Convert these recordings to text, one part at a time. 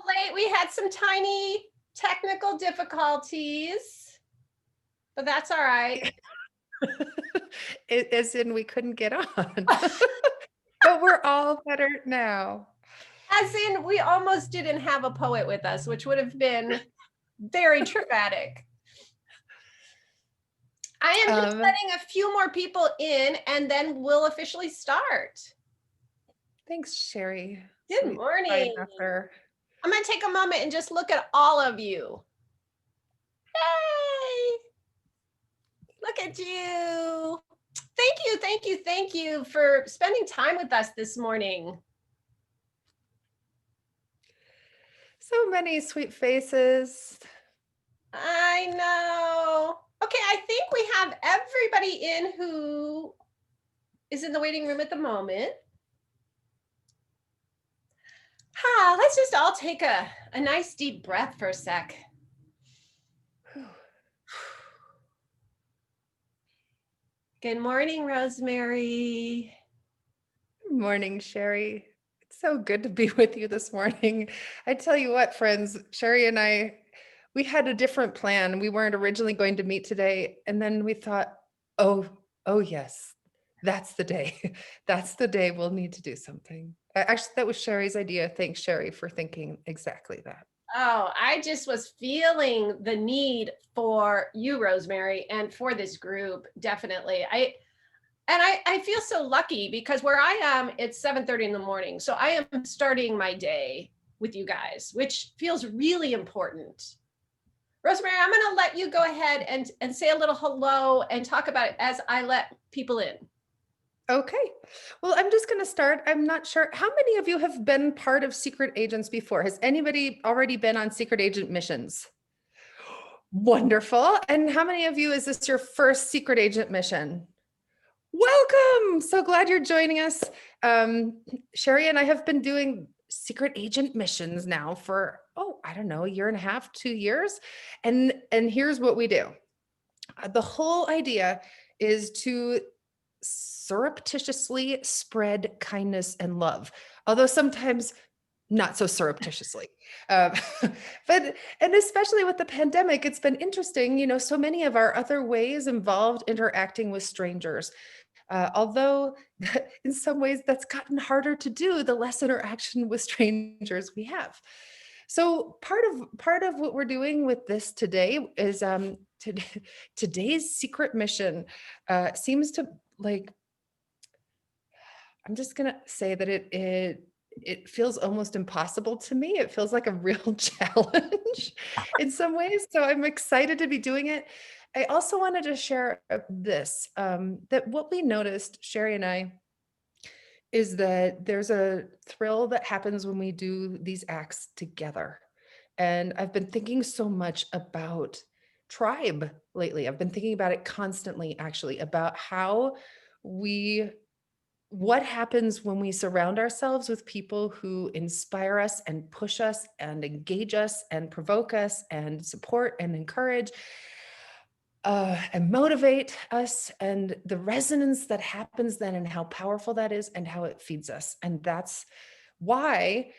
late. We had some tiny technical difficulties, but that's all right. As in we couldn't get on. But we're all better now. As in, we almost didn't have a poet with us, which would have been very traumatic. I am just Um, letting a few more people in and then we'll officially start. Thanks, Sherry. Good Sweet fine morning. after. I'm going to take a moment and just look at all of you. Yay! Look at you. Thank you, thank you, thank you for spending time with us this morning. So many sweet faces. I know. Okay, I think we have everybody in who is in the waiting room at the moment. Let's just all take a nice deep breath for a sec. Good morning, Rosemerry. Good morning, Sherry. It's so good to be with you this morning. I tell you what, friends, Sherry and I, we had a different plan. We weren't originally going to meet today. And then we thought, oh yes, that's the day. That's the day we'll need to do something. Actually, that was Sherry's idea. Thanks, Sherry, for thinking exactly that. Oh, I just was feeling the need for you, Rosemerry, and for this group, definitely. I feel so lucky because where I am, it's 7:30 in the morning. So I am starting my day with you guys, which feels really important. Rosemerry, I'm going to let you go ahead and say a little hello and talk about it as I let people in. Okay. Well, I'm just going to start. I'm not sure. How many of you have been part of secret agents before? Has anybody already been on secret agent missions? Wonderful. And how many of you is this your first secret agent mission? Welcome. So glad you're joining us. Sherry and I have been doing secret agent missions now for, I don't know, a year and a half, 2 years. And here's what we do. The whole idea is to surreptitiously spread kindness and love, although sometimes not so surreptitiously. Um, and especially with the pandemic, it's been interesting. So many of our other ways involved interacting with strangers. Although in some ways that's gotten harder to do the less interaction with strangers we have. So part of what we're doing with this today is today's secret mission seems to I'm just gonna say that it feels almost impossible to me. It feels like a real challenge in some ways. So I'm excited to be doing it. I also wanted to share this, that what we noticed, Sherry and I, is that there's a thrill that happens when we do these acts together. And I've been thinking so much about tribe lately. I've been thinking about it constantly, actually, about how we what happens when we surround ourselves with people who inspire us and push us and engage us and provoke us and support and encourage and motivate us, and the resonance that happens then and how powerful that is and how it feeds us. And that's why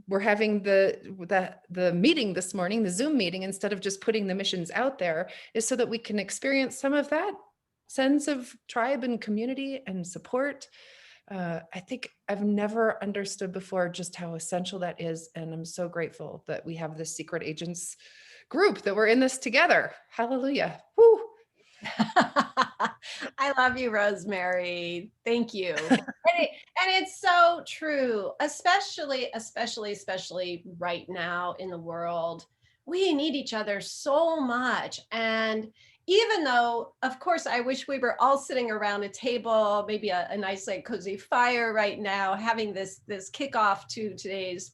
we're having the meeting this morning, the Zoom meeting, instead of just putting the missions out there, is so that we can experience some of that sense of tribe and community and support. I think I've never understood before just how essential that is. And I'm so grateful that we have this secret agents group, that we're in this together. Hallelujah. Woo. I love you, Rosemerry. Thank you. And it's so true, especially right now in the world. We need each other so much. And even though, of course, I wish we were all sitting around a table, maybe a nice, like, cozy fire right now, having this kickoff to today's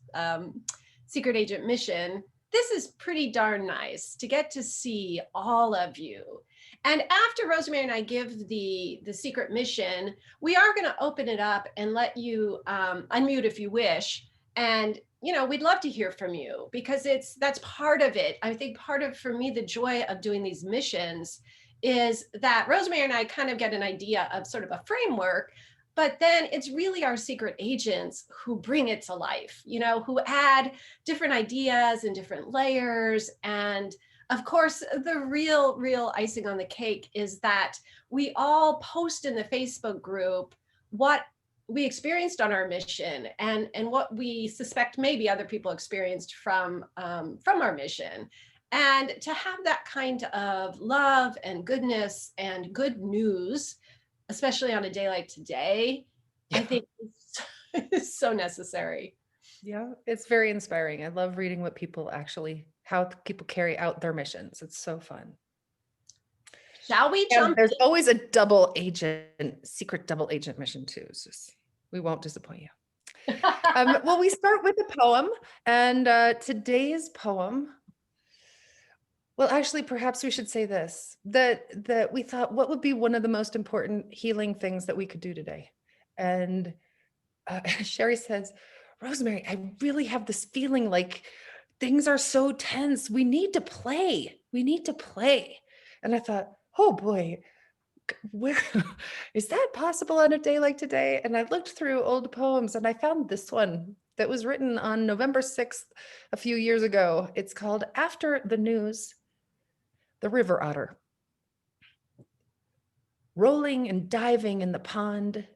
secret agent mission. This is pretty darn nice to get to see all of you. And after Rosemerry and I give the secret mission, we are going to open it up and let you unmute if you wish. And we'd love to hear from you, because that's part of it. I think part of, for me, the joy of doing these missions is that Rosemerry and I kind of get an idea of sort of a framework, But then it's really our secret agents who bring it to life, who add different ideas and different layers. And of course, the real icing on the cake is that we all post in the Facebook group what we experienced on our mission, and what we suspect maybe other people experienced from our mission. And to have that kind of love and goodness and good news, especially on a day like today, I Yeah. think is so necessary. Yeah, it's very inspiring. I love reading how people carry out their missions. It's so fun. Shall we And jump there's always a secret double agent mission too. We won't disappoint you. in? Well, we start with a poem, and today's poem. Well, actually, perhaps we should say this: that we thought, what would be one of the most important healing things that we could do today? And Sherry says, Rosemerry, I really have this feeling like things are so tense. We need to play. We need to play. And I thought, oh boy, where is that possible on a day like today? And I looked through old poems and I found this one that was written on November 6th, a few years ago. It's called After the News, the River Otter. Rolling and diving in the pond,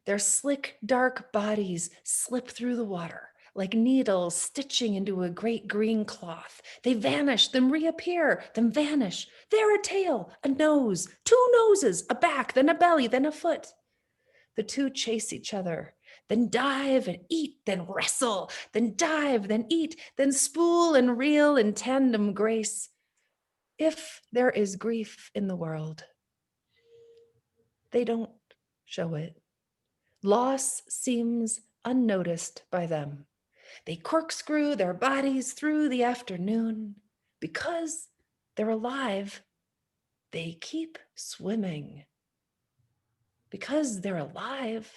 their slick, dark bodies slip through the water like needles stitching into a great green cloth. They vanish, then reappear, then vanish. They're a tail, a nose, two noses, a back, then a belly, then a foot. The two chase each other, then dive and eat, then wrestle, then dive, then eat, then spool and reel in tandem grace. If there is grief in the world, they don't show it. Loss seems unnoticed by them. They corkscrew their bodies through the afternoon. Because they're alive, they keep swimming. Because they're alive,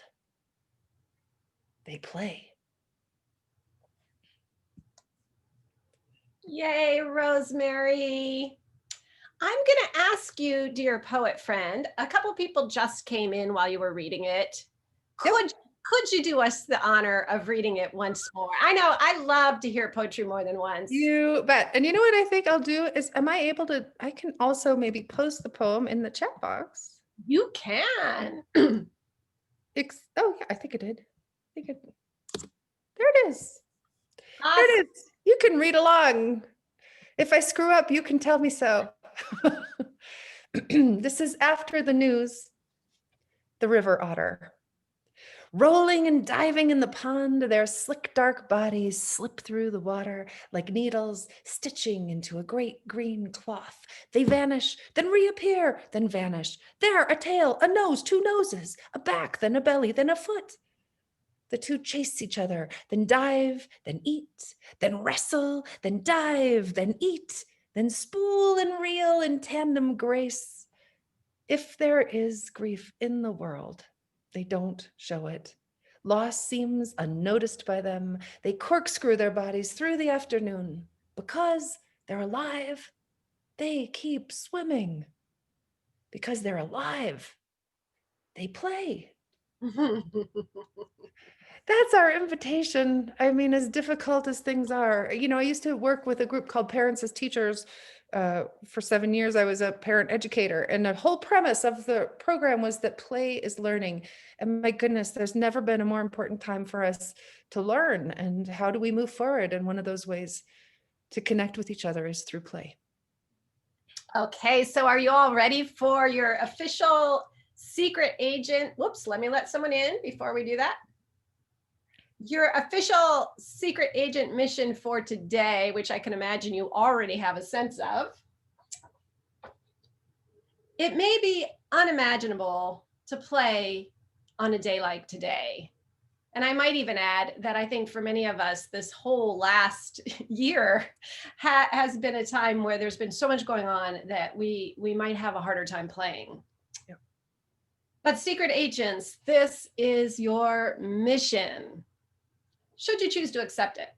they play. Yay, Rosemerry. I'm going to ask you, dear poet friend, a couple people just came in while you were reading it. Could you do us the honor of reading it once more? I know I love to hear poetry more than once. You bet. And you know what I think I'll do is, I can also maybe post the poem in the chat box. You can. Oh, yeah, I think it did. There it is. Awesome. There it is. You can read along. If I screw up, you can tell me so. This is After the News, the River Otter. Rolling and diving in the pond, their slick dark bodies slip through the water like needles stitching into a great green cloth. They vanish, then reappear, then vanish. There, a tail, a nose, two noses, a back, then a belly, then a foot. The two chase each other, then dive, then eat, then wrestle, then dive, then eat, then spool and reel in tandem grace. If there is grief in the world, they don't show it. Loss seems unnoticed by them. They corkscrew their bodies through the afternoon. Because they're alive, they keep swimming. Because they're alive, they play. That's our invitation. I mean, as difficult as things are, I used to work with a group called Parents as Teachers. For 7 years, I was a parent educator, and the whole premise of the program was that play is learning. And my goodness, there's never been a more important time for us to learn. And how do we move forward? And one of those ways to connect with each other is through play. Okay, so are you all ready for your official secret agent? Whoops, let me let someone in before we do that. Your official secret agent mission for today, which I can imagine you already have a sense of. It may be unimaginable to play on a day like today. And I might even add that I think for many of us, this whole last year has been a time where there's been so much going on that we might have a harder time playing. Yep. But secret agents, this is your mission, should you choose to accept it.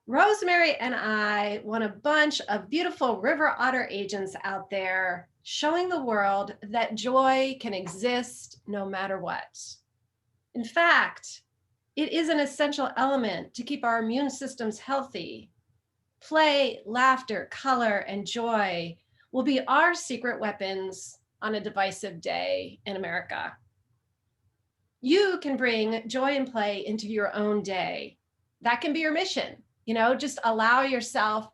Rosemerry and I want a bunch of beautiful river otter agents out there showing the world that joy can exist no matter what. In fact, it is an essential element to keep our immune systems healthy. Play, laughter, color, and joy will be our secret weapons on a divisive day in America. You can bring joy and play into your own day. That can be your mission. Just allow yourself,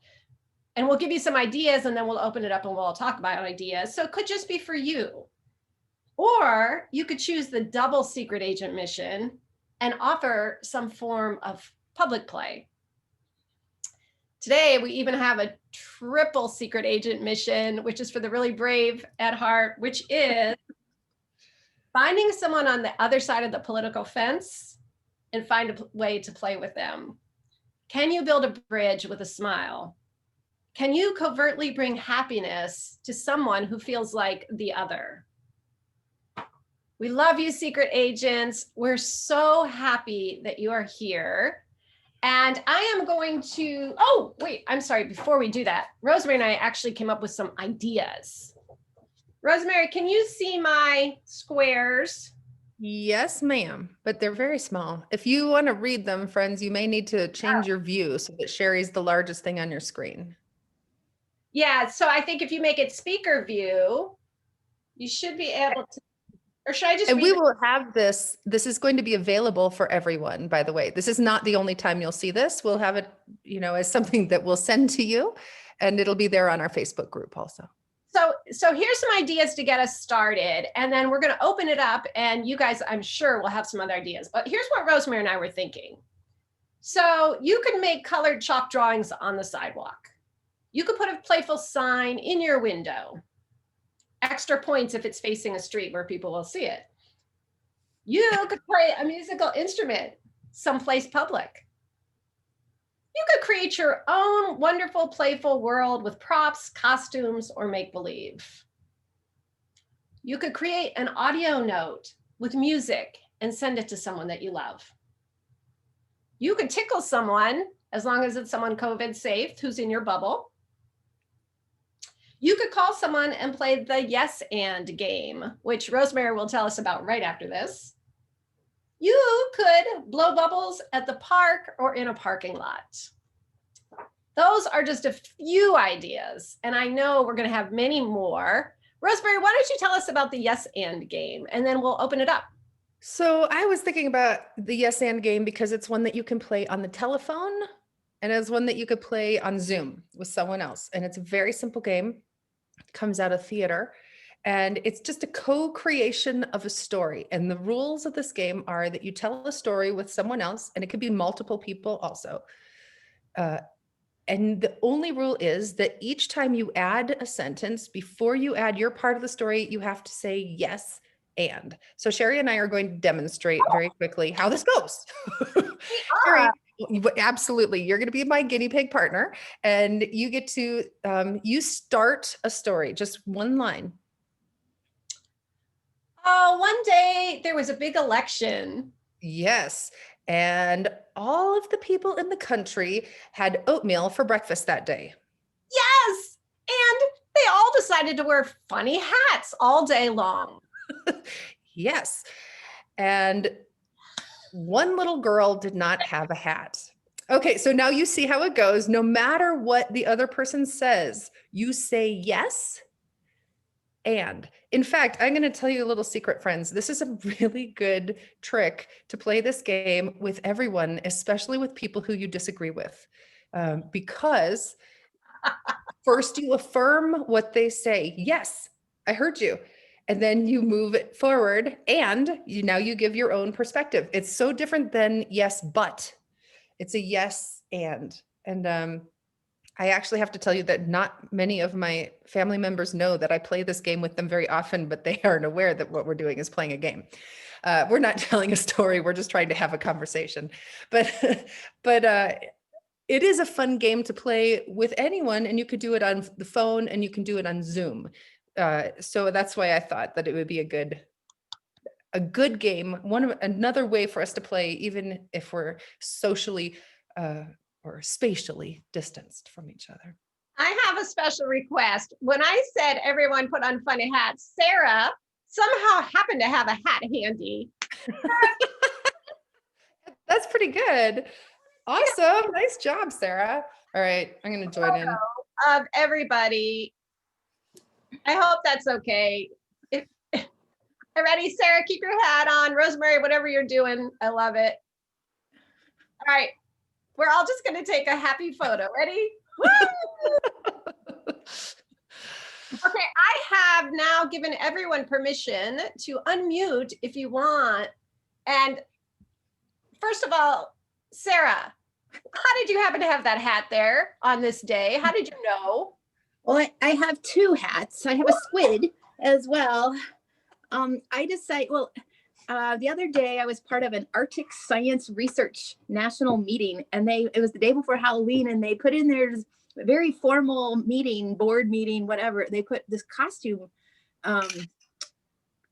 and we'll give you some ideas and then we'll open it up and we'll all talk about ideas. So it could just be for you. Or you could choose the double secret agent mission and offer some form of public play. Today, we even have a triple secret agent mission, which is for the really brave at heart, which is finding someone on the other side of the political fence and find a way to play with them. Can you build a bridge with a smile? Can you covertly bring happiness to someone who feels like the other? We love you, secret agents. We're so happy that you are here. And I am going to, oh, wait, I'm sorry. Before we do that, Rosemerry and I actually came up with some ideas. Rosemerry, can you see my squares? Yes, ma'am, but they're very small. If you want to read them, friends, you may need to change your view so that Sherry's the largest thing on your screen. Yeah, so I think if you make it speaker view, you should be able to, or should I just And we will have this is going to be available for everyone, by the way. This is not the only time you'll see this. We'll have it, as something that we'll send to you, and it'll be there on our Facebook group also. So here's some ideas to get us started, and then we're going to open it up, and you guys, I'm sure, will have some other ideas. But here's what Rosemerry and I were thinking. So you can make colored chalk drawings on the sidewalk. You could put a playful sign in your window. Extra points if it's facing a street where people will see it. You could play a musical instrument someplace public. You could create your own wonderful, playful world with props, costumes, or make-believe. You could create an audio note with music and send it to someone that you love. You could tickle someone, as long as it's someone COVID safe who's in your bubble. You could call someone and play the yes and game, which Rosemerry will tell us about right after this. You could blow bubbles at the park or in a parking lot. Those are just a few ideas, and I know we're going to have many more. Rosemerry, why don't you tell us about the yes and game, and then we'll open it up. So I was thinking about the yes and game because it's one that you can play on the telephone, and it's one that you could play on Zoom with someone else. And it's a very simple game. It comes out of theater. And it's just a co-creation of a story. And the rules of this game are that you tell a story with someone else, and it could be multiple people also. And the only rule is that each time you add a sentence, before you add your part of the story, you have to say yes and. So Sherry and I are going to demonstrate very quickly how this goes. Sherry, absolutely. You're going to be my guinea pig partner, and you get to, you start a story, just one line. One day there was a big election. Yes. And all of the people in the country had oatmeal for breakfast that day. Yes. And they all decided to wear funny hats all day long. Yes. And one little girl did not have a hat. Okay, so now you see how it goes. No matter what the other person says, you say yes. And in fact, I'm going to tell you a little secret, friends. This is a really good trick to play this game with everyone, especially with people who you disagree with. Because first you affirm what they say. Yes, I heard you. And then you move it forward, and now you give your own perspective. It's so different than yes, but. It's a yes and. And I actually have to tell you that not many of my family members know that I play this game with them very often, but they aren't aware that what we're doing is playing a game. We're not telling a story. We're just trying to have a conversation. But it is a fun game to play with anyone, and you could do it on the phone and you can do it on Zoom. So that's why I thought that it would be a good game, another way for us to play, even if we're socially or spatially distanced from each other. I have a special request. When I said everyone put on funny hats, Sarah somehow happened to have a hat handy. That's pretty good. Awesome. Nice job, Sarah. All right, I'm going to join in. Of everybody. I hope that's okay. If, ready, Sarah, keep your hat on. Rosemerry, whatever you're doing, I love it. All right, we're all just going to take a happy photo. Ready? Okay, I have now given everyone permission to unmute if you want. And first of all, Sarah, how did you happen to have that hat there on this day? How did you know? Well, I have two hats. I have a squid as well. I decided, the other day I was part of an Arctic Science Research National meeting, and it was the day before Halloween, and they put in their very formal meeting, board meeting, whatever. They put this costume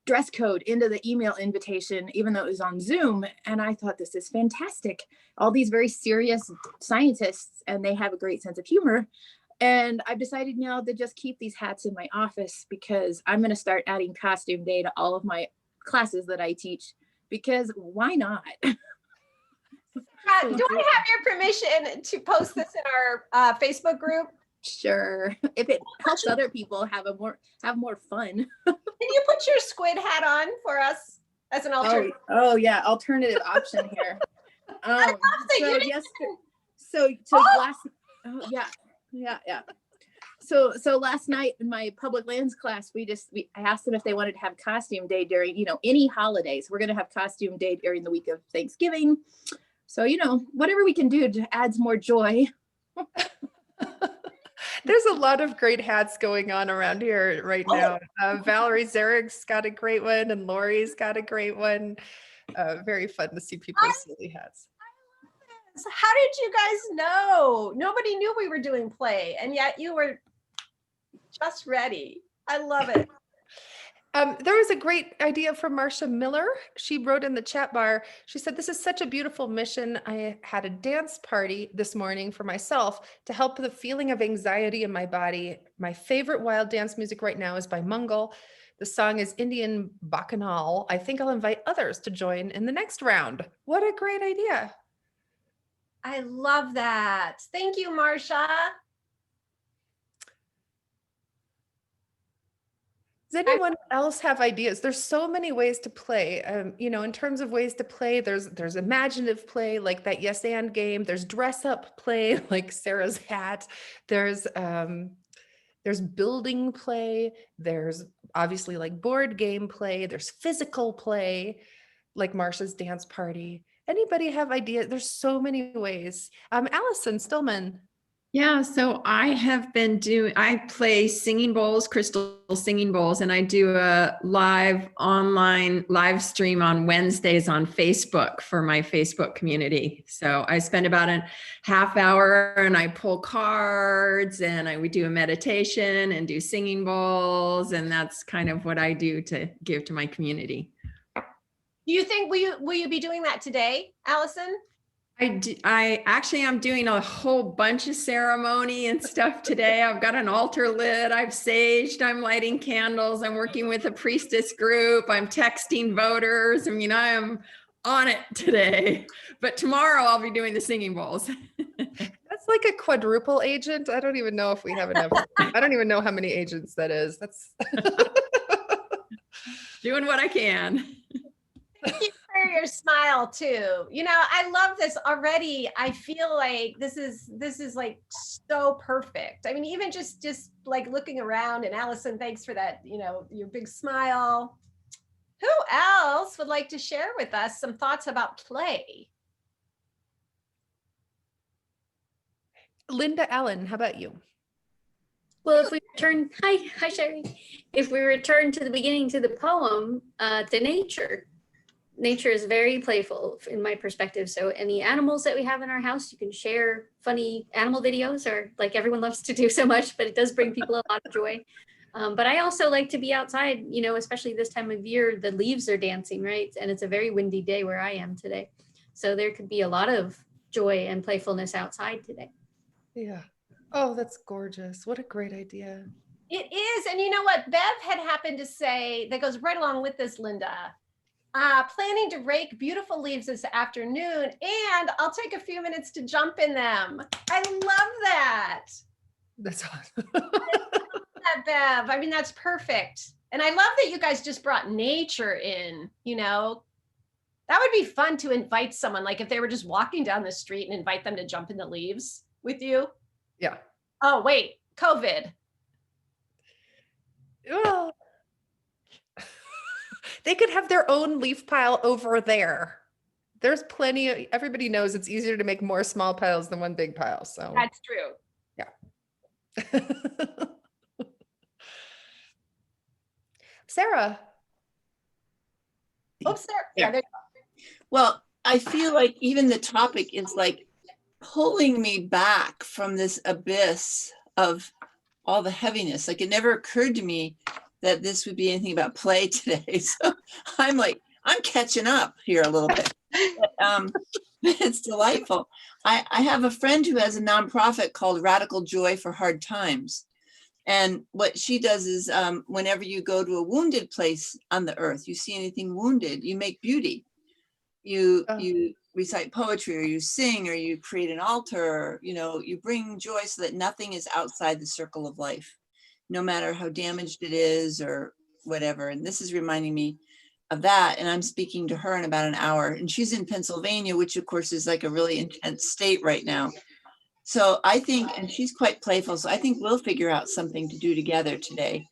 dress code into the email invitation, even though it was on Zoom. And I thought, this is fantastic. All these very serious scientists, and they have a great sense of humor. And I've decided now to just keep these hats in my office, because I'm going to start adding costume day to all of my classes that I teach, because why not? Do I have your permission to post this in our Facebook group? Sure. If it helps other people have more fun. Can you put your squid hat on for us as an alternative? Oh yeah, alternative option here. I love that So last night in my public lands class, I asked them if they wanted to have costume day during, any holidays. We're going to have costume day during the week of Thanksgiving. So, whatever we can do to add more joy. There's a lot of great hats going on around here right now. Valerie Zarik's got a great one, and Lori's got a great one. Very fun to see people's silly hats. How did you guys know? Nobody knew we were doing play, and yet you were just ready. I love it. There was a great idea from Marcia Miller. She wrote in the chat bar, she said, "This is such a beautiful mission. I had a dance party this morning for myself to help the feeling of anxiety in my body. My favorite wild dance music right now is by Mungal. The song is Indian Bacchanal. I think I'll invite others to join in the next round." What a great idea. I love that. Thank you, Marcia. Does anyone else have ideas? There's so many ways to play. In terms of ways to play, there's imaginative play, like that yes and game. There's dress up play, like Sarah's hat. There's building play. There's obviously like board game play. There's physical play, like Marcia's dance party. Anybody have ideas? There's so many ways. Allison Stillman. Yeah, so I play singing bowls, crystal singing bowls, and I do a online live stream on Wednesdays on Facebook for my Facebook community. So I spend about a half hour and I pull cards, and we do a meditation and do singing bowls. And that's kind of what I do to give to my community. Do you think, will you be doing that today, Allison? I'm doing a whole bunch of ceremony and stuff today. I've got an altar lit. I've saged. I'm lighting candles. I'm working with a priestess group. I'm texting voters. I mean, I am on it today, but tomorrow I'll be doing the singing bowls. That's like a quadruple agent. I don't even know if we have enough. I don't even know how many agents that is. That's doing what I can. Thank you for your smile too. I love this already. I feel like this is like so perfect. I mean, even just like looking around, and Allison, thanks for that, your big smile. Who else would like to share with us some thoughts about play? Linda Allen, how about you? Well, if we return, hi Sherry. If we return to the beginning, to the poem, to nature. Nature is very playful in my perspective. So any animals that we have in our house, you can share funny animal videos, or like everyone loves to do so much, but it does bring people a lot of joy. But I also like to be outside, especially this time of year, the leaves are dancing, right? And it's a very windy day where I am today. So there could be a lot of joy and playfulness outside today. Yeah. Oh, that's gorgeous. What a great idea. It is. And you know what? Bev had happened to say, that goes right along with this, Linda. Planning to rake beautiful leaves this afternoon, and I'll take a few minutes to jump in them. I love that. That's awesome. That, Bev. I mean, that's perfect. And I love that you guys just brought nature in, you know. That would be fun to invite someone, like if they were just walking down the street and invite them to jump in the leaves with you. Yeah. Oh, wait, COVID. Well, they could have their own leaf pile over there. There's plenty of, everybody knows it's easier to make more small piles than one big pile. So That's true. yeah. Sarah. Oh, Sarah. Yeah, there you go. Well, I feel like even the topic is like pulling me back from this abyss of all the heaviness. Like it never occurred to me that this would be anything about play today. So I'm like, I'm catching up here a little bit. But, it's delightful. I have a friend who has a nonprofit called Radical Joy for Hard Times. And what she does is whenever you go to a wounded place on the earth, you see anything wounded, you make beauty. You recite poetry, or you sing, or you create an altar, or, you know, you bring joy so that nothing is outside the circle of life, no matter how damaged it is or whatever. And this is reminding me of that. And I'm speaking to her in about an hour, and she's in Pennsylvania, which of course is like a really intense state right now. So I think, and she's quite playful, so I think we'll figure out something to do together today,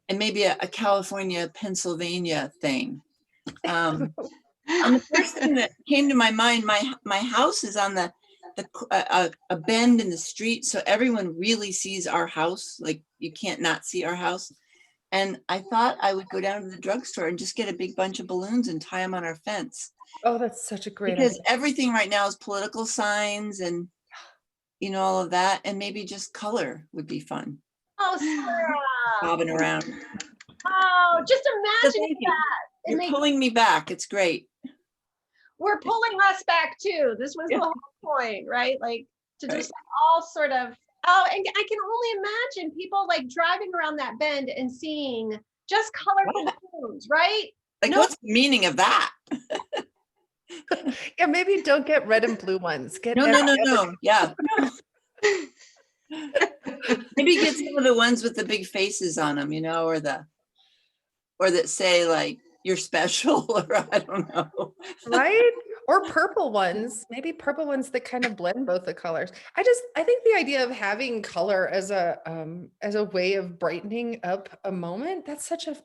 and maybe a California, Pennsylvania thing. And the first thing that came to my mind, my house is on a bend in the street, so everyone really sees our house. Like you can't not see our house. And I thought I would go down to the drugstore and just get a big bunch of balloons and tie them on our fence. Oh, that's such a great Because idea. everything right now is political signs and, you know, all of that. And maybe just color would be fun. Oh, Sarah. Bobbing around. Oh, just imagine thank you. that. You're pulling me back. It's great. We're pulling us back too. This was the whole point, right? Like to just all sort of, oh, and I can only imagine people like driving around that bend and seeing just colorful balloons, right? Like, what's the meaning of that? Yeah, maybe don't get red and blue ones. Get No. Yeah. Maybe get some of the ones with the big faces on them, you know, or that say like you're special, or I don't know. Right? Or purple ones, maybe purple ones that kind of blend both the colors. I think the idea of having color as a way of brightening up a moment, that's such a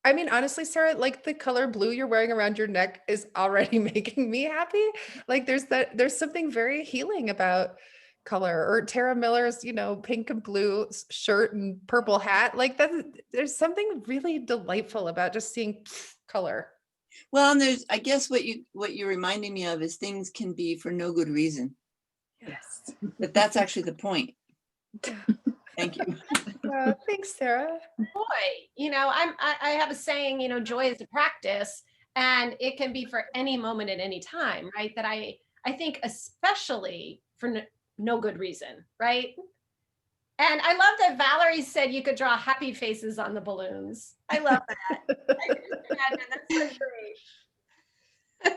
I mean, honestly, Sarah, like the color blue you're wearing around your neck is already making me happy. Like there's something very healing about color, or Tara Miller's, you know, pink and blue shirt and purple hat. Like there's something really delightful about just seeing color. Well, and I guess what you're reminding me of is things can be for no good reason. Yes. But that's actually the point. Thank you. Thanks, Sarah. Boy, you know, I have a saying, you know, joy is a practice, and it can be for any moment at any time, right? That I think especially for no good reason, right? And I love that Valerie said you could draw happy faces on the balloons. I love that. I can just imagine. That's so great.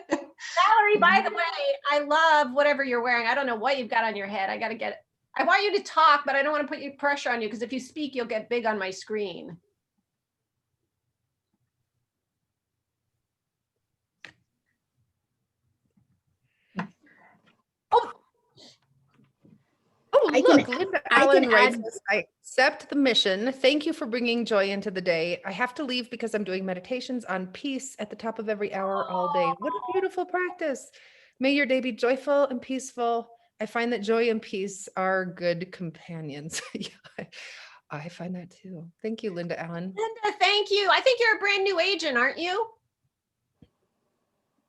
Valerie, by the way, I love whatever you're wearing. I don't know what you've got on your head. I want you to talk, but I don't want to put pressure on you, because if you speak, you'll get big on my screen. Oh, look, Linda Allen writes, I accept the mission. Thank you for bringing joy into the day. I have to leave because I'm doing meditations on peace at the top of every hour all day. What a beautiful practice. May your day be joyful and peaceful. I find that joy and peace are good companions. Yeah, I find that too. Thank you, Linda Allen. Linda, thank you. I think you're a brand new agent, aren't you?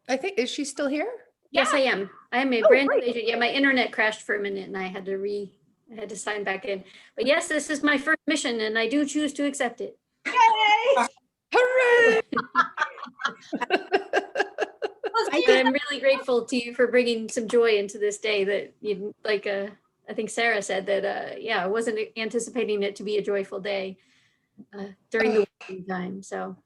Is she still here? Yes, I am. I am a brand new agent. Yeah, my internet crashed for a minute and I had to sign back in. But yes, this is my first mission and I do choose to accept it. Yay! Hooray! I'm really grateful to you for bringing some joy into this day that you I think Sarah said that, yeah, I wasn't anticipating it to be a joyful day during the working time. So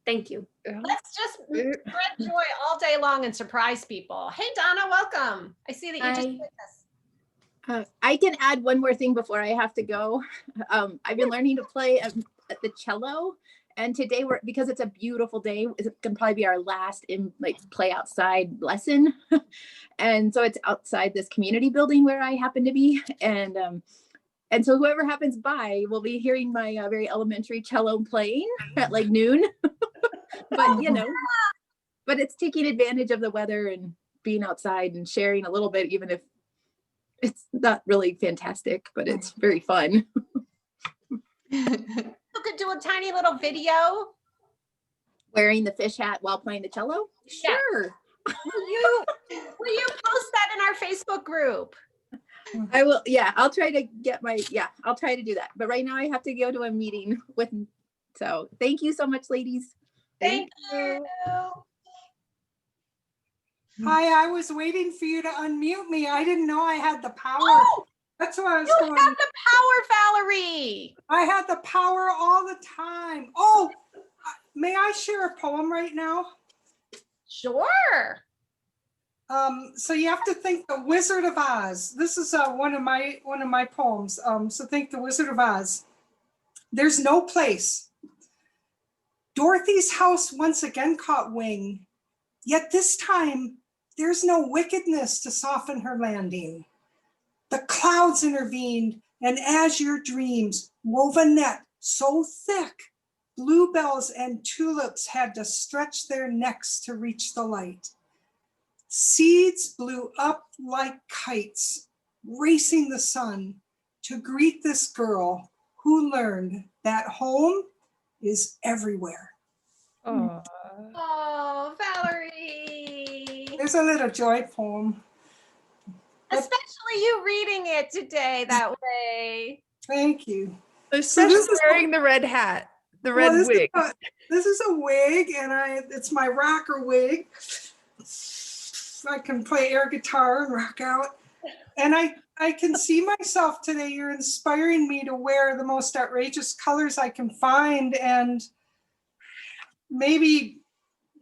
thank you. Let's just spread joy all day long and surprise people. Hey, Donna, welcome. I see that you just Hi. joined us. I can add one more thing before I have to go. I've been learning to play the cello, and today because it's a beautiful day, it can probably be our last play outside lesson. And so it's outside this community building where I happen to be, and so whoever happens by will be hearing my very elementary cello playing at like noon. But but it's taking advantage of the weather and being outside and sharing a little bit, even if it's not really fantastic, but it's very fun. You could do a tiny little video. Wearing the fish hat while playing the cello? Yeah. Sure. Will you post that in our Facebook group? I will. Yeah, I'll try to I'll try to do that. But right now I have to go to a meeting so thank you so much, ladies. Thank you. Hi, I was waiting for you to unmute me. I didn't know I had the power. Oh, That's why I was you going. have the power, Valerie. I had the power all the time. Oh, may I share a poem right now? Sure. So you have to think the Wizard of Oz. This is one of my poems. So think the Wizard of Oz. There's no place. Dorothy's house once again caught wing, yet this time there's no wickedness to soften her landing. The clouds intervened, and azure dreams wove a net so thick, bluebells and tulips had to stretch their necks to reach the light. Seeds blew up like kites, racing the sun to greet this girl who learned that home is everywhere. Oh, Valerie. There's a little joy poem. Especially you reading it today that way. Thank you. Especially this is- wearing the red hat, the red Well, wig. This is a wig, and it's my rocker wig. I can play air guitar and rock out. And I can see myself today. You're inspiring me to wear the most outrageous colors I can find, and maybe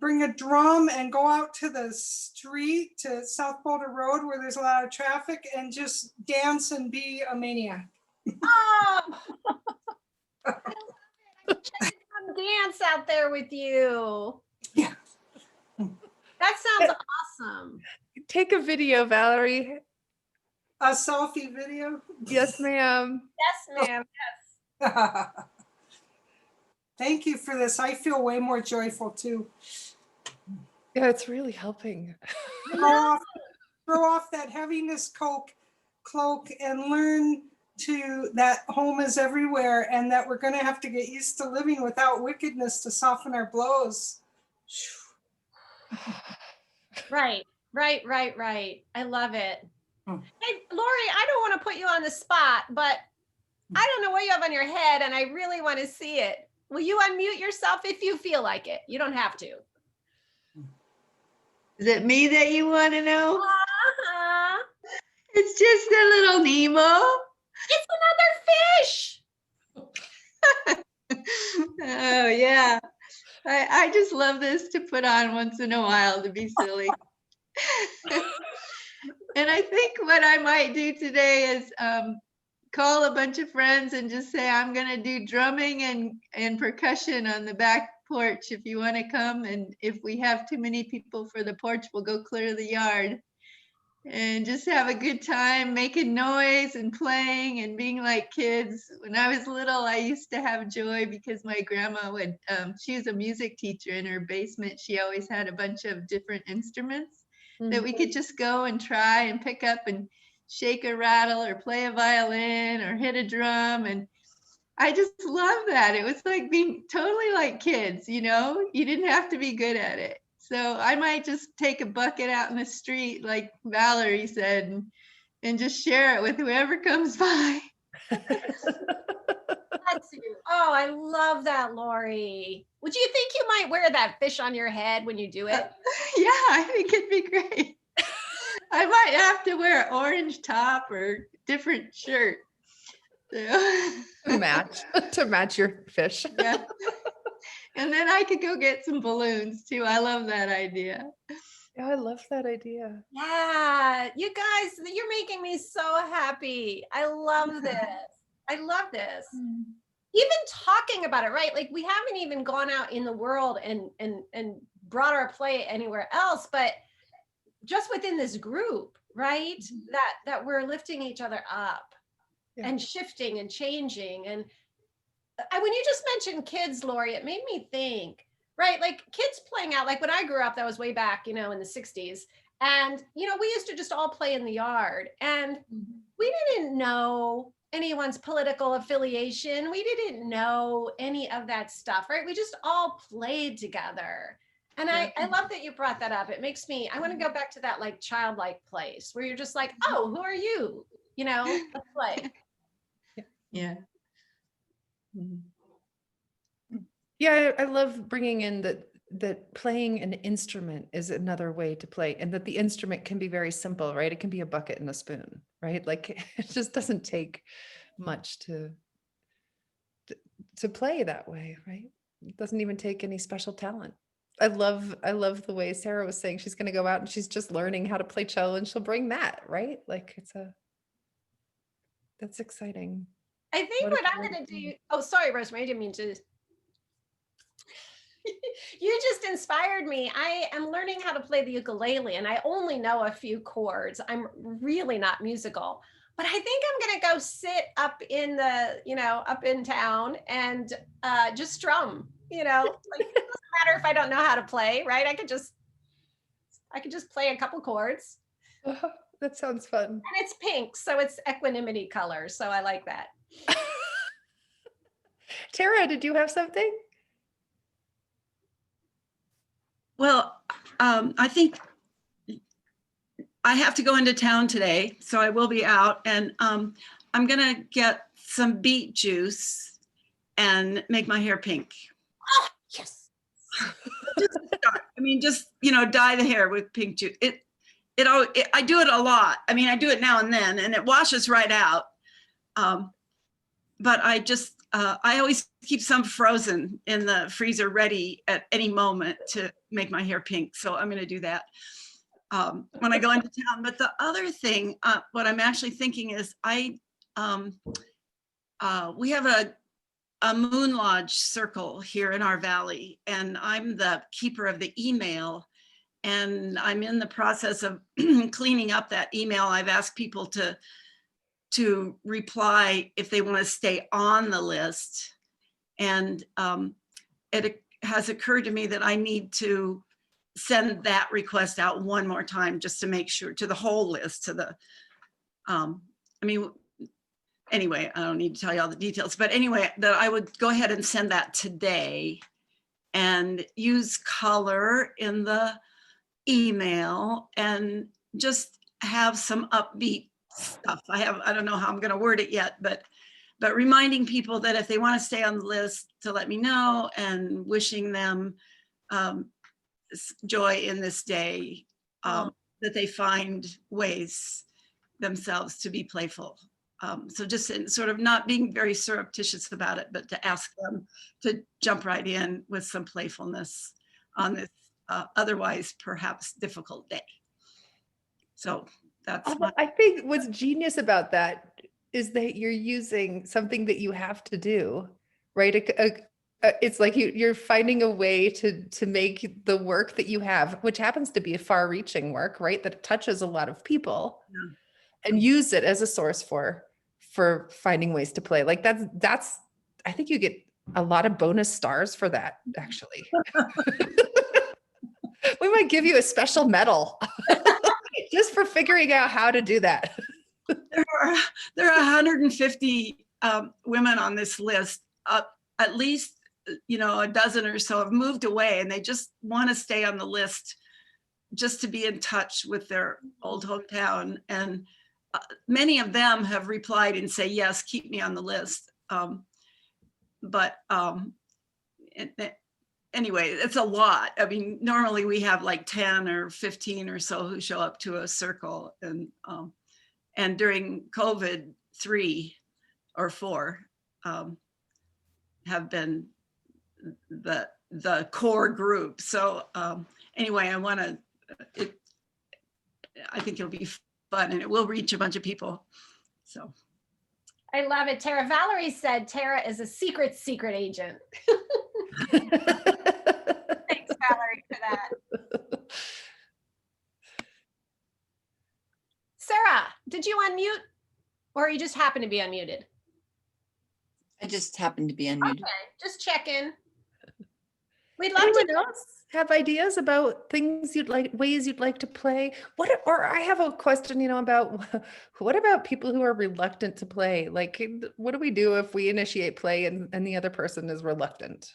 bring a drum and go out to the street, to South Boulder Road, where there's a lot of traffic, and just dance and be a maniac. Oh, I wish I could come dance out there with you. Yeah. That sounds awesome. Take a video, Valerie. A selfie video. Yes, ma'am. Yes, ma'am. Thank you for this. I feel way more joyful too. Yeah, it's really helping. Throw off that heaviness cloak and learn that home is everywhere, and that we're going to have to get used to living without wickedness to soften our blows. Right. I love it. Hmm. Hey, Lori, I don't want to put you on the spot, but I don't know what you have on your head, and I really want to see it. Will you unmute yourself if you feel like it? You don't have to. Is it me that you want to know? Uh-huh. It's just a little Nemo. It's another fish. Oh, yeah. I just love this to put on once in a while to be silly. And I think what I might do today is call a bunch of friends and just say, I'm going to do drumming and percussion on the back porch if you want to come. And if we have too many people for the porch, we'll go clear the yard and just have a good time making noise and playing and being like kids. When I was little, I used to have joy because my grandma would, she was a music teacher. In her basement, she always had a bunch of different instruments that we could just go and try and pick up and shake a rattle or play a violin or hit a drum. And I just love that. It was like being totally like kids, you know, you didn't have to be good at it. So I might just take a bucket out in the street, like Valerie said, and just share it with whoever comes by. That's you. Oh, I love that, Lori. Would you think you might wear that fish on your head when you do it? Yeah, I think it'd be great. I might have to wear an orange top or different shirt. So, to match your fish. yeah. And then I could go get some balloons too. I love that idea. Yeah, I love that idea. Yeah, you guys, you're making me so happy. I love this. I love this. Even talking about it, right? Like we haven't even gone out in the world and brought our play anywhere else, but just within this group, right? That we're lifting each other up and shifting and changing. And when you just mentioned kids, Lori, it made me think, right? Like kids playing out, like when I grew up, that was way back, in the 60s. And, we used to just all play in the yard, and we didn't know anyone's political affiliation. We didn't know any of that stuff, right? We just all played together. And I love that you brought that up. It makes me, I want to go back to that like childlike place where you're just like, oh, who are you? Let's play. Yeah. Yeah, I love bringing in that playing an instrument is another way to play, and that the instrument can be very simple, right? It can be a bucket and a spoon, right? Like it just doesn't take much to play that way, right? It doesn't even take any special talent. I love the way Sarah was saying she's going to go out and she's just learning how to play cello, and she'll bring that, right? Like that's exciting. I think what I'm going to do, oh, sorry, Rosemerry, I didn't mean to. You just inspired me. I am learning how to play the ukulele, and I only know a few chords. I'm really not musical, but I think I'm going to go sit up in up in town and just strum, like, it doesn't matter if I don't know how to play, right? I could just play a couple chords. That sounds fun. And it's pink, so it's equanimity color. So I like that. Tara, did you have something? Well, I think I have to go into town today, so I will be out, and I'm gonna get some beet juice and make my hair pink. Oh, yes. Just dye the hair with pink juice. I do it a lot. I do it now and then, and it washes right out. But I always keep some frozen in the freezer ready at any moment to make my hair pink. So I'm going to do that when I go into town. But the other thing, what I'm actually thinking is we have a Moon Lodge circle here in our valley, and I'm the keeper of the email. And I'm in the process of cleaning up that email. I've asked people to reply if they want to stay on the list. And it has occurred to me that I need to send that request out one more time just to make sure, to the whole list, anyway, I don't need to tell you all the details, but anyway, that I would go ahead and send that today and use color in the email and just have some upbeat stuff. I don't know how I'm going to word it yet, but reminding people that if they want to stay on the list, to let me know, and wishing them joy in this day, that they find ways themselves to be playful. So just sort of not being very surreptitious about it, but to ask them to jump right in with some playfulness on this otherwise perhaps difficult day. So that's I think what's genius about that is that you're using something that you have to do, right? It's like you're finding a way to make the work that you have, which happens to be a far-reaching work, right? That touches a lot of people, and use it as a source for finding ways to play. Like that's I think you get a lot of bonus stars for that, actually. We might give you a special medal just for figuring out how to do that. There are 150 women on this list. At least, a dozen or so have moved away, and they just want to stay on the list just to be in touch with their old hometown. And many of them have replied and say, yes, keep me on the list. anyway, it's a lot. I mean, normally we have like 10 or 15 or so who show up to a circle, and during COVID, 3 or 4 have been the core group. So anyway, I think it'll be fun, and it will reach a bunch of people. So I love it. Tara Valerie said Tara is a secret agent. Thanks, Valerie, for that. Sarah, did you unmute, or you just happen to be unmuted? I just happened to be unmuted. Okay, just checking. We'd love Anyone to. else have ideas about things you'd like, ways you'd like to play? Or I have a question, about what about people who are reluctant to play? Like, what do we do if we initiate play and the other person is reluctant?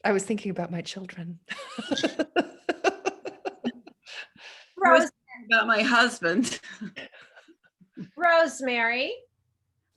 I was thinking about my children. About my husband. Rosemerry,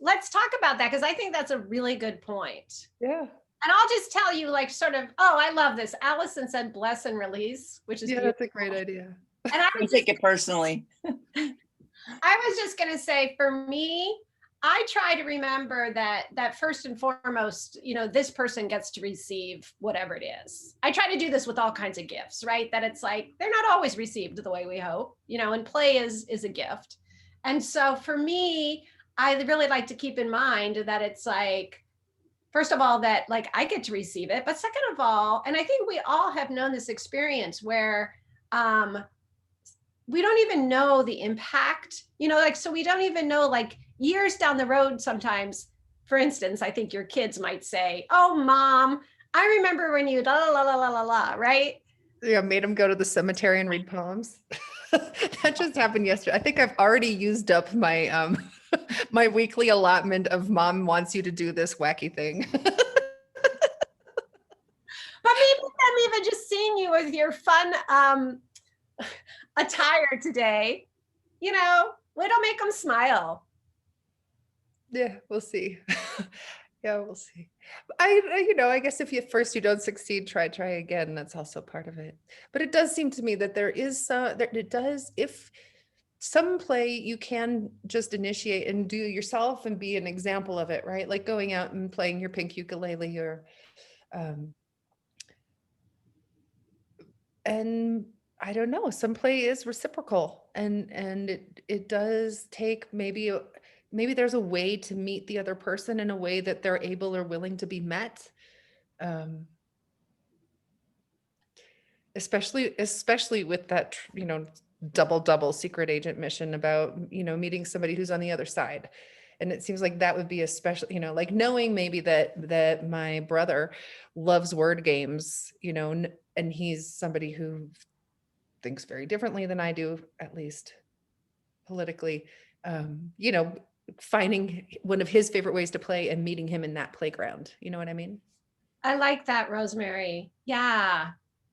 let's talk about that, because I think that's a really good point. Yeah. And I'll just tell you, like, sort of, I love this. Allison said bless and release, which is That's a great idea. And I take it personally. I was just going to say, for me, I try to remember that first and foremost, this person gets to receive whatever it is. I try to do this with all kinds of gifts, right? That it's like, they're not always received the way we hope, and play is a gift. And so for me, I really like to keep in mind that it's like, first of all, that like I get to receive it, but second of all, and I think we all have known this experience where we don't even know the impact, so we don't even know, like, years down the road sometimes. For instance, I think your kids might say, "Oh, Mom, I remember when you la la la la la la," right? Yeah, made them go to the cemetery and read poems. That just happened yesterday. I think I've already used up my my weekly allotment of Mom wants you to do this wacky thing. But maybe them even just seeing you with your fun attire today, it'll make them smile. Yeah, we'll see. Yeah, we'll see. I guess if you don't succeed, try again. That's also part of it. But it does seem to me that there is if some play you can just initiate and do yourself and be an example of it, right? Like going out and playing your pink ukulele or and I don't know, some play is reciprocal and it does take maybe there's a way to meet the other person in a way that they're able or willing to be met. Especially with that, double secret agent mission about, meeting somebody who's on the other side. And it seems like that would be especially, like knowing maybe that my brother loves word games, and he's somebody who thinks very differently than I do, at least politically, finding one of his favorite ways to play and meeting him in that playground. You know what I mean? I like that, Rosemerry. Yeah.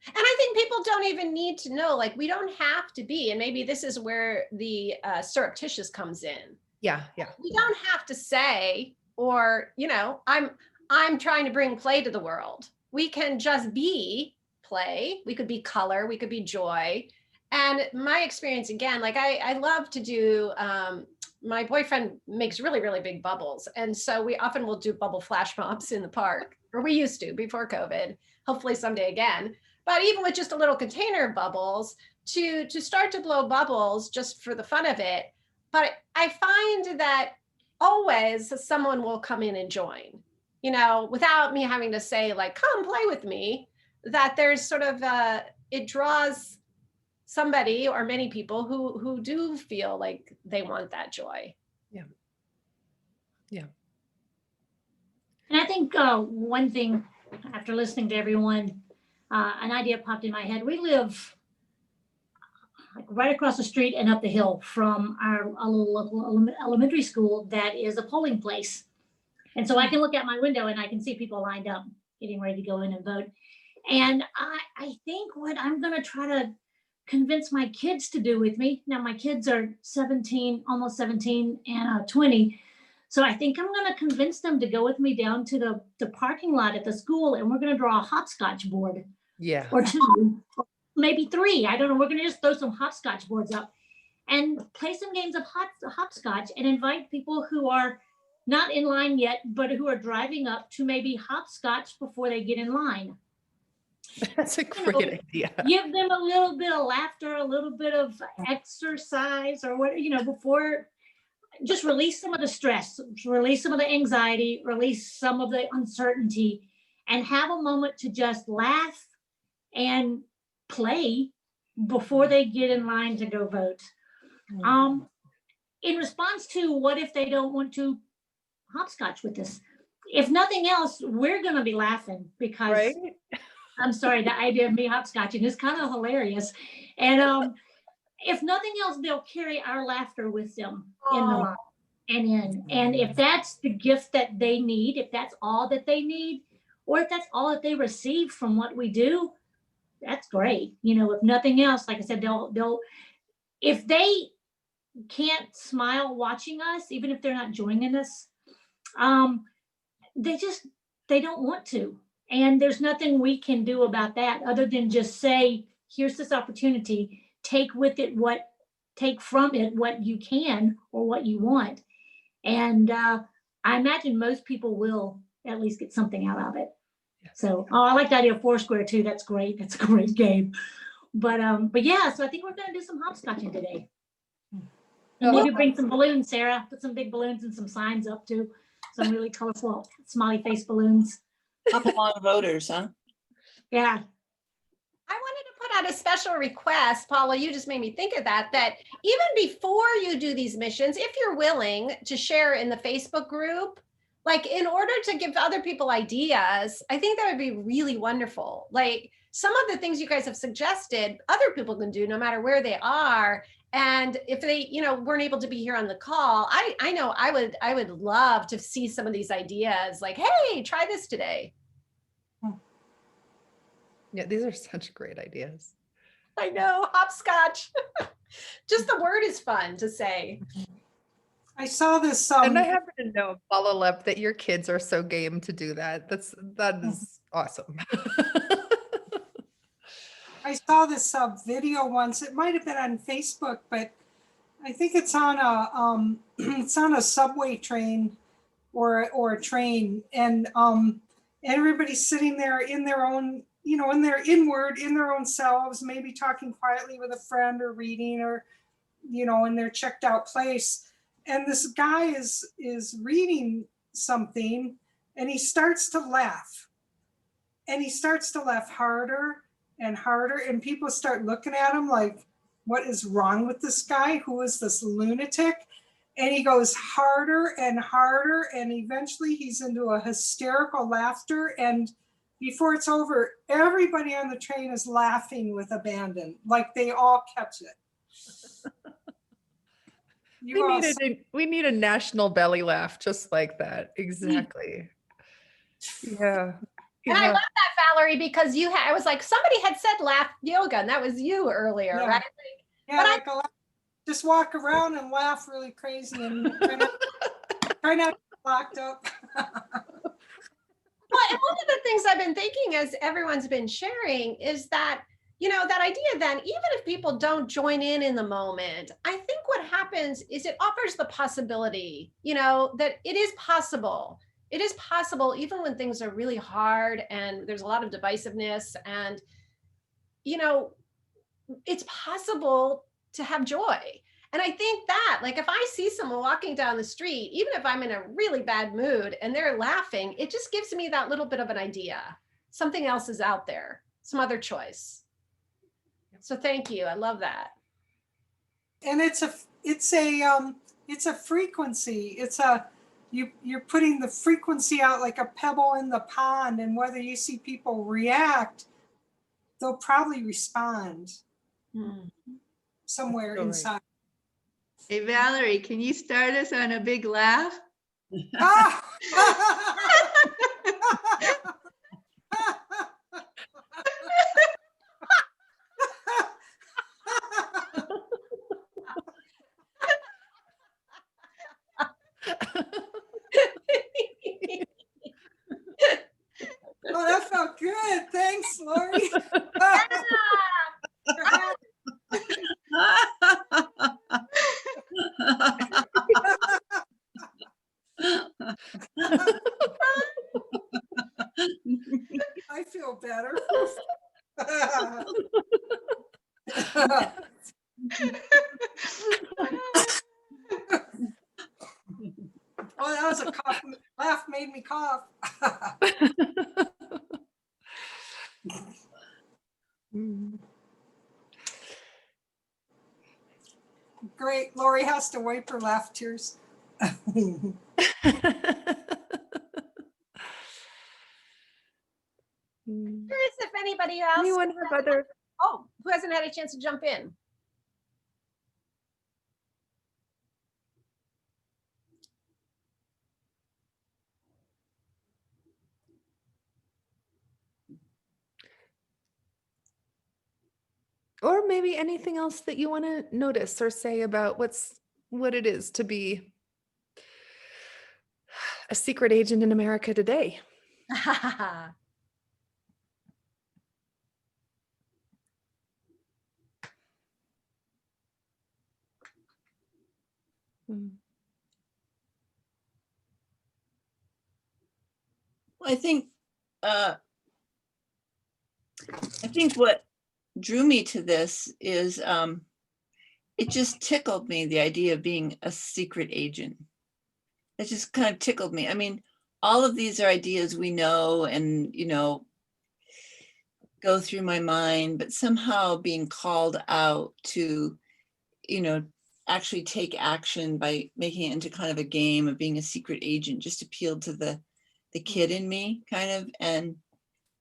And I think people don't even need to know, like, we don't have to be, and maybe this is where the surreptitious comes in. Yeah. We don't have to say, or, I'm trying to bring play to the world. We can just be play. We could be color, we could be joy. And my experience, again, like I love to do, my boyfriend makes really, really big bubbles. And so we often will do bubble flash mobs in the park, or we used to before COVID, hopefully someday again. But even with just a little container of bubbles, to start to blow bubbles just for the fun of it. But I find that always someone will come in and join, without me having to say, like, come play with me, that there's sort of, it draws somebody or many people who do feel like they want that joy. Yeah. And I think one thing, after listening to everyone, an idea popped in my head. We live like right across the street and up the hill from our local elementary school that is a polling place. And so I can look out my window and I can see people lined up getting ready to go in and vote. And I think what I'm going to try to convince my kids to do with me, now my kids are 17, almost 17 and 20, So I think I'm going to convince them to go with me down to the parking lot at the school, and we're going to draw a hopscotch board Yeah. or two, maybe three. I don't know. We're going to just throw some hopscotch boards up and play some games of hopscotch and invite people who are not in line yet, but who are driving up to maybe hopscotch before they get in line. That's a great idea. Give them a little bit of laughter, a little bit of exercise, or what, before, just release some of the stress, release some of the anxiety, release some of the uncertainty, and have a moment to just laugh and play before they get in line to go vote. In response to what if they don't want to hopscotch with us? If nothing else, we're going to be laughing because Right? I'm sorry, the idea of me hopscotching is kind of hilarious. And if nothing else, they'll carry our laughter with them in the line and in. And if that's the gift that they need, if that's all that they need, or if that's all that they receive from what we do, that's great. If nothing else, like I said, they'll if they can't smile watching us, even if they're not joining us, they don't want to. And there's nothing we can do about that other than just say, here's this opportunity, take from it what you can or what you want. And I imagine most people will at least get something out of it. So I like the idea of Foursquare too. That's great. That's a great game. But yeah, so I think we're going to do some hopscotching today. And maybe bring some balloons, Sarah. Put some big balloons and some signs up too. Some really colorful smiley face balloons. Couple of voters, huh? Yeah. I wanted to put out a special request, Paula, you just made me think of that even before you do these missions, if you're willing to share in the Facebook group, like in order to give other people ideas, I think that would be really wonderful. Like some of the things you guys have suggested, other people can do no matter where they are. And if they, weren't able to be here on the call, I know I would love to see some of these ideas like, hey, try this today. Yeah, these are such great ideas. I know, hopscotch. Just the word is fun to say. I saw this. And I happen to know, Ballot, that your kids are so game to do that. That is awesome. I saw this video once. It might have been on Facebook, but I think it's on a subway train or a train, and everybody's sitting there in their own, in their own selves, maybe talking quietly with a friend or reading or, in their checked out place. And this guy is reading something, and he starts to laugh, and he starts to laugh harder and harder, and people start looking at him like, what is wrong with this guy? Who is this lunatic? And he goes harder and harder, and eventually he's into a hysterical laughter, and before it's over, everybody on the train is laughing with abandon, like they all catch it. We need a national belly laugh just like that. Exactly. Yeah. And I love that, Valerie, because I was like, somebody had said laugh yoga, and that was you earlier, right? Yeah, but just walk around and laugh really crazy and try not to get locked up. Well, and one of the things I've been thinking as everyone's been sharing is that, that idea then, even if people don't join in the moment, I think what happens is it offers the possibility, that it is possible. It is possible even when things are really hard and there's a lot of divisiveness, and, it's possible to have joy. And I think that, like, if I see someone walking down the street, even if I'm in a really bad mood and they're laughing, it just gives me that little bit of an idea. Something else is out there, some other choice. So thank you. I love that. And it's a frequency. You're putting the frequency out like a pebble in the pond, and whether you see people react, they'll probably respond somewhere inside. Hey, Valerie, can you start us on a big laugh? Oh, that was a cough. Laugh made me cough. Great. Lori has to wipe her laugh tears. Curious if anybody else, Anyone have other? who hasn't had a chance to jump in? Or maybe anything else that you want to notice or say about what it is to be a secret agent in America today. I think what drew me to this is it just tickled me, the idea of being a secret agent. It just kind of tickled me. I mean, all of these are ideas we know and, go through my mind, but somehow being called out to, actually take action by making it into kind of a game of being a secret agent just appealed to the kid in me kind of. And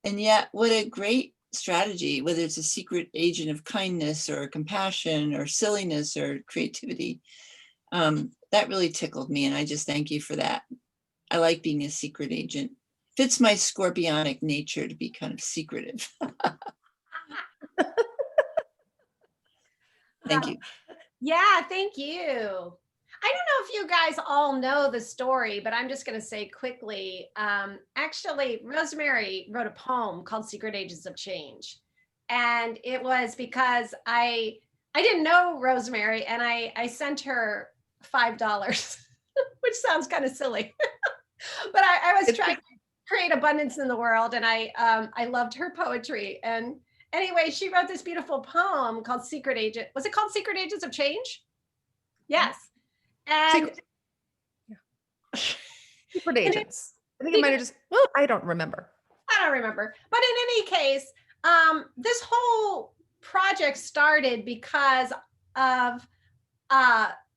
yet what a great strategy, whether it's a secret agent of kindness or compassion or silliness or creativity. That really tickled me. And I just thank you for that. I like being a secret agent. Fits my scorpionic nature to be kind of secretive. Thank you. Yeah, thank you. I don't know if you guys all know the story, but I'm just going to say quickly. Actually, Rosemerry wrote a poem called Secret Agents of Change. And it was because I didn't know Rosemerry, and I sent her $5, which sounds kind of silly. But I was trying to create abundance in the world, and I loved her poetry. And anyway, she wrote this beautiful poem called Secret Agent. Was it called Secret Agents of Change? Yes. And Secret agents. I think it might have just, well, I don't remember. I don't remember. But in any case, this whole project started because of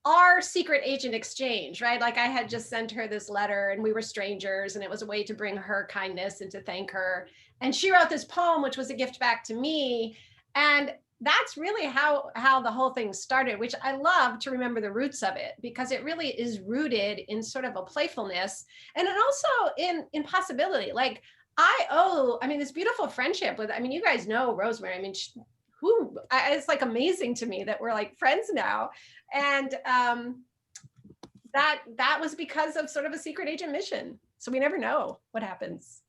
our secret agent exchange, right? Like I had just sent her this letter and we were strangers, and it was a way to bring her kindness and to thank her. And she wrote this poem, which was a gift back to me. And that's really how the whole thing started, which I love to remember the roots of it, because it really is rooted in sort of a playfulness and also in possibility. Like this beautiful friendship with, you guys know Rosemerry. It's like amazing to me that we're like friends now. And that was because of sort of a secret agent mission. So we never know what happens.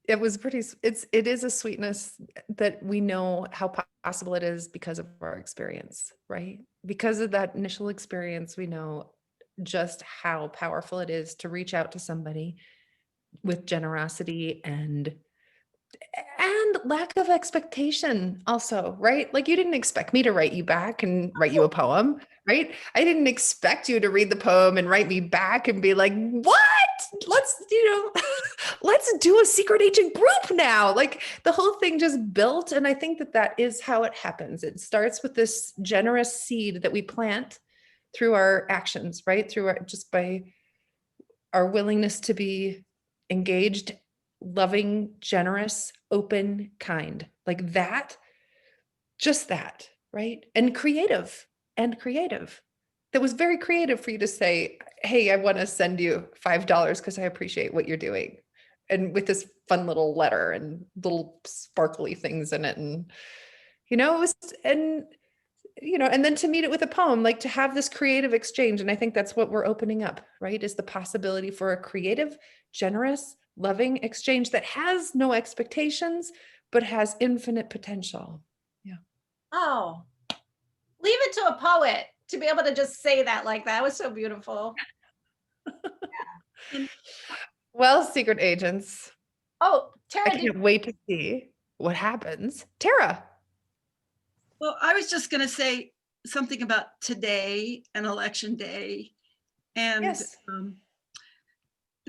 It was it is a sweetness that we know how possible it is because of our experience, right? Because of that initial experience, we know just how powerful it is to reach out to somebody with generosity and lack of expectation also, right? Like you didn't expect me to write you back and write you a poem, right? I didn't expect you to read the poem and write me back and be like, what? Let's do a secret agent group now. Like the whole thing just built. And I think that is how it happens. It starts with this generous seed that we plant through our actions, right? Just by our willingness to be engaged, loving, generous, open, kind, like that, just that, right? And creative. That was very creative for you to say, hey, I want to send you $5 because I appreciate what you're doing. And with this fun little letter and little sparkly things in it. And, it was, and then to meet it with a poem, like to have this creative exchange. And I think that's what we're opening up, right? Is the possibility for a creative, generous, loving exchange that has no expectations, but has infinite potential. Yeah. Oh, leave it to a poet to be able to just say that like that. It was so beautiful. Well, secret agents, Oh, I Tara, can't wait to see what happens. Tara. Well, I was just going to say something about today and election day, and Yes.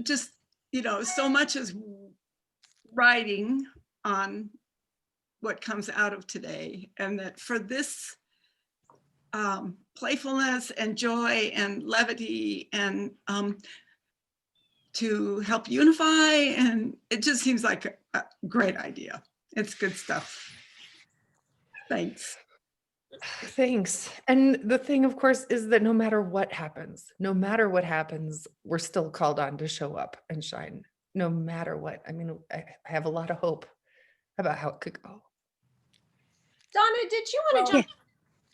just, so much is riding on what comes out of today, and that for this playfulness and joy and levity and to help unify, and it just seems like a great idea. It's good stuff. Thanks. Thanks. And the thing, of course, is that no matter what happens, we're still called on to show up and shine, no matter what. I mean, I have a lot of hope about how it could go. Donna, did you want to jump?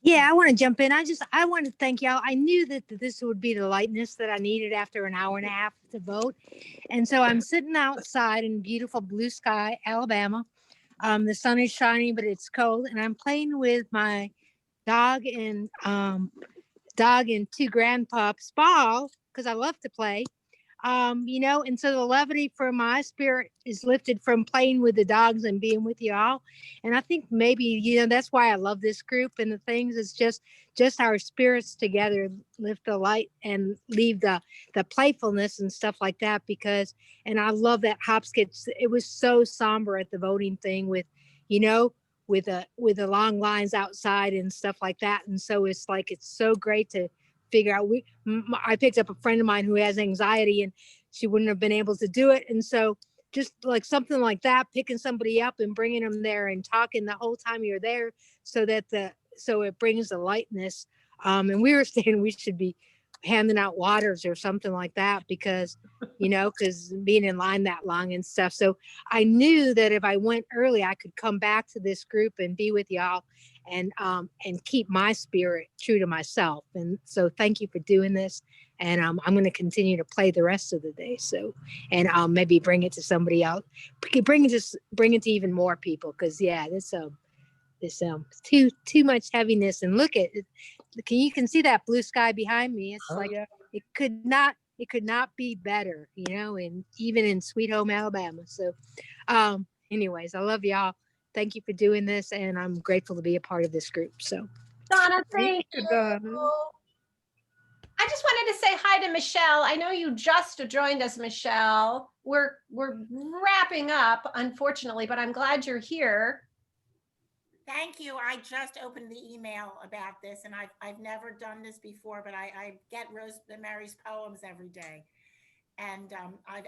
Yeah, I want to jump in. I want to thank y'all. I knew that this would be the lightness that I needed after an hour and a half to vote. And so I'm sitting outside in beautiful blue sky, Alabama. The sun is shining, but it's cold. And I'm playing with my dog and two grandpups ball because I love to play. And so the levity for my spirit is lifted from playing with the dogs and being with y'all. And I think maybe, that's why I love this group and the things. It's just our spirits together lift the light and leave the playfulness and stuff like that, and I love that hopsketch. It was so somber at the voting thing with the long lines outside and stuff like that. And so it's so great to figure out. I picked up a friend of mine who has anxiety and she wouldn't have been able to do it. And so just like something like that, picking somebody up and bringing them there and talking the whole time you're there so it brings the lightness. And we were saying we should be handing out waters or something like that because being in line that long and stuff. So I knew that if I went early, I could come back to this group and be with y'all and keep my spirit true to myself. And so thank you for doing this. And I'm going to continue to play the rest of the day. So, and I'll maybe bring it to somebody else, bring it to even more people. Cause this too much heaviness. And look at it. You can see that blue sky behind me. It's it could not be better, and even in sweet home Alabama. So anyways, I love y'all. Thank you for doing this, and I'm grateful to be a part of this group. So Donna, thank you. I just wanted to say hi to Michelle. I know you just joined us, Michelle. We're wrapping up, unfortunately, but I'm glad you're here. Thank you. I just opened the email about this, and I've never done this before, but I get Rosemary's poems every day. And I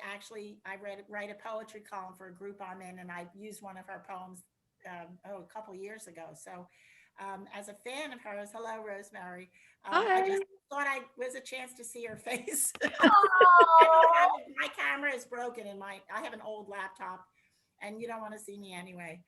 write a poetry column for a group I'm in, and I used one of her poems a couple years ago. So as a fan of hers, hello, Rosemary. I just thought I was a chance to see her face. My camera is broken, and I have an old laptop, and you don't want to see me anyway.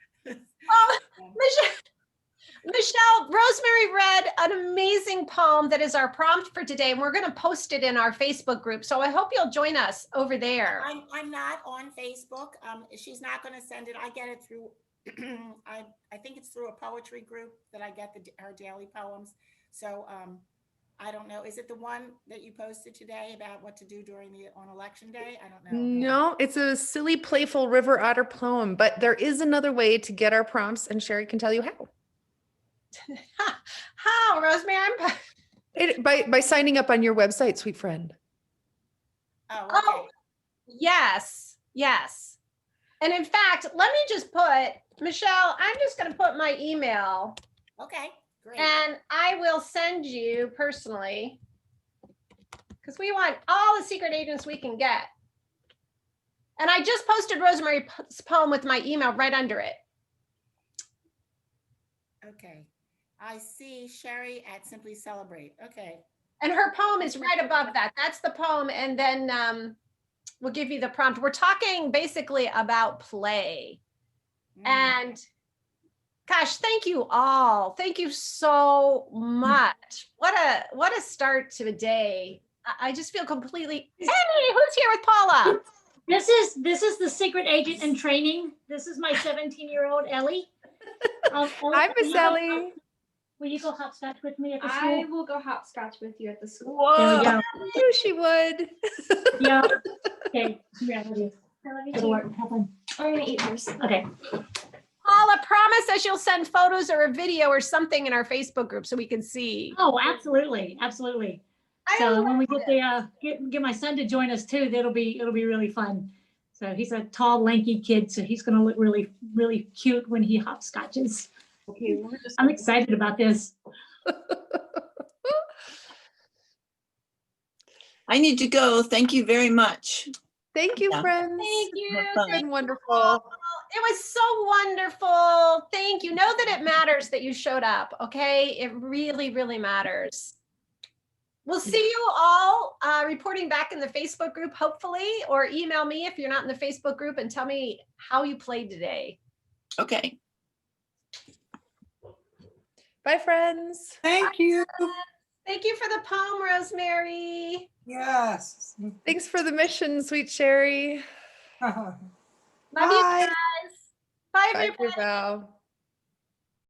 Michelle, Rosemary read an amazing poem that is our prompt for today, and we're going to post it in our Facebook group. So I hope you'll join us over there. I'm not on Facebook. She's not going to send it. I get it through, I think it's through a poetry group that I get her daily poems. So I don't know. Is it the one that you posted today about what to do on election day? I don't know. No, it's a silly, playful river otter poem, but there is another way to get our prompts, and Sherry can tell you how. How, Rosemary? By signing up on your website, sweet friend. Oh, yes. And in fact, let me just put, Michelle, I'm just going to put my email. Okay, great. And I will send you personally, because we want all the secret agents we can get. And I just posted Rosemary's poem with my email right under it. Okay. I see Sherry at Simply Celebrate. Okay. And her poem is right above that. That's the poem. And then we'll give you the prompt. We're talking basically about play. And gosh, thank you all. Thank you so much. What a start to the day. I just feel completely, hey, who's here with Paula? This is the secret agent in training. This is my 17-year-old Ellie. Hi, Miss Ellie. Will you go hopscotch with me at the school? I will go hopscotch with you at the school. Whoa, I knew she would. Yeah. Okay. Yeah, I love you. Good work. Have fun. I'm gonna eat first. Okay. Paula, promise us you'll send photos or a video or something in our Facebook group so we can see. Oh, absolutely, absolutely. So when we get the get my son to join us too, it'll be really fun. So he's a tall, lanky kid, so he's gonna look really, really cute when he hopscotches. Okay, I'm excited about this. I need to go. Thank you very much. Thank you, Yeah. friends. Thank you. It's Thank been you, wonderful. Paul. It was so wonderful. Thank you. Know that it matters that you showed up, okay? It really, really matters. We'll see you all reporting back in the Facebook group, hopefully, or email me if you're not in the Facebook group and tell me how you played today. Okay. Bye, friends. Thank you. Thank you for the poem, Rosemerry. Yes. Thanks for the mission, sweet Sherry. Love you Bye. guys. Bye, Bye, everybody. Val.